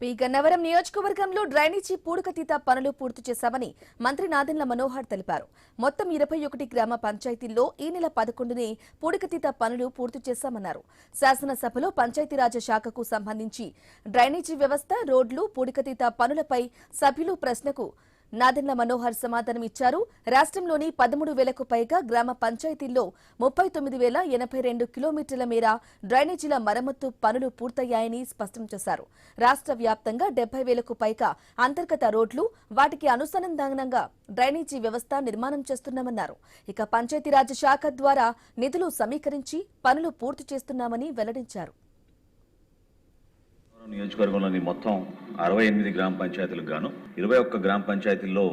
P Gannavaram నియోజకవర్గంలో drainage పూడికతీత పనులు పూర్తి చేశామని మంత్రి నాదెండ్ల మనోహర్ తెలిపారు. మొత్తం 21 గ్రామ పంచాయతీల్లో ఈ నెల 11నే పూడికతీత పనులు పూర్తి చేశామన్నారు. శాసనసభలో పంచాయతీరాజ్ శాఖకు సంబంధించి డ్రైనేజీ వ్యవస్థ, రోడ్లు, పూడికతీత పనులపై సభ్యులు ప్రశ్నకు నాదెండ్ల మనోహర్ సమాధానం ఇచ్చారు. రాష్ట్రంలోని 13,000కు పైగా గ్రామ పంచాయతీల్లో 39,082 కిలోమీటర్ల మేర డ్రైనేజీల మరమ్మతు పనులు పూర్తయ్యాయని స్పష్టం చేశారు. రాష్ట్ర వ్యాప్తంగా 70,000కు పైగా అంతర్గత రోడ్లు, వాటికి అనుసంధానంగా డ్రైనేజీ వ్యవస్థ నిర్మాణం చేస్తున్నామన్నారు. ఇక పంచాయతీరాజ్ శాఖ ద్వారా నిధులు సమీకరించి పనులు పూర్తి చేస్తున్నామని వెల్లడించారు. నియోజకవర్గంలోని మొత్తం 68 గ్రామ పంచాయతీలకు గాను 21 గ్రామ పంచాయతీల్లో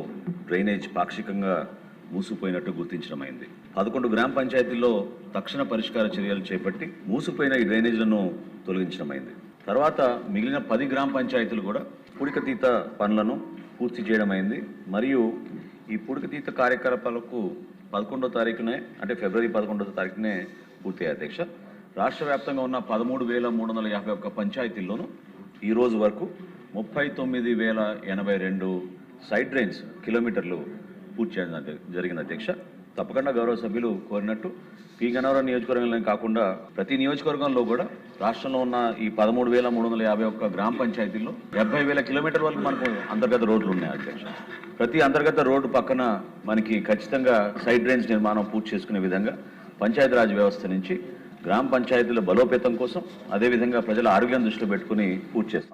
డ్రైనేజ్ పాక్షికంగా మూసిపోయినట్టు గుర్తించడమైంది. 11 గ్రామ పంచాయతీల్లో తక్షణ పరిష్కార చర్యలు చేపట్టి మూసిపోయిన ఈ డ్రైనేజ్లను తొలగించడమైంది. తర్వాత మిగిలిన 10 గ్రామ పంచాయతీలు కూడా పూడికతీత పనులను పూర్తి చేయడమైంది. మరియు ఈ పూడికతీత కార్యకలాపాలకు 11వ తారీఖునే అంటే ఫిబ్రవరి 11వ తారీఖునే పూర్తయ్యాయి. అధ్యక్ష, రాష్ట్ర వ్యాప్తంగా ఉన్న 13,351 పంచాయతీల్లోనూ ఈ రోజు వరకు 39,082 సైడ్ డ్రైన్స్ కిలోమీటర్లు పూర్తి చేయడం జరిగింది. అధ్యక్ష, తప్పకుండా గౌరవ సభ్యులు కోరినట్టు పి గన్నవరం నియోజకవర్గంలో కాకుండా ప్రతి నియోజకవర్గంలో కూడా రాష్ట్రంలో ఉన్న ఈ 13,351 గ్రామ పంచాయతీల్లో 70,000 కిలోమీటర్ల వరకు మనకు అంతర్గత రోడ్లు ఉన్నాయి. అధ్యక్ష, ప్రతి అంతర్గత రోడ్డు పక్కన మనకి ఖచ్చితంగా సైడ్ డ్రైన్స్ నిర్మాణం పూర్తి చేసుకునే విధంగా పంచాయతీరాజ్ వ్యవస్థ నుంచి గ్రామ పంచాయతీల బలోపేతం కోసం, అదేవిధంగా ప్రజల ఆరోగ్యం దృష్టిలో పెట్టుకుని పూర్తి చేస్తాం.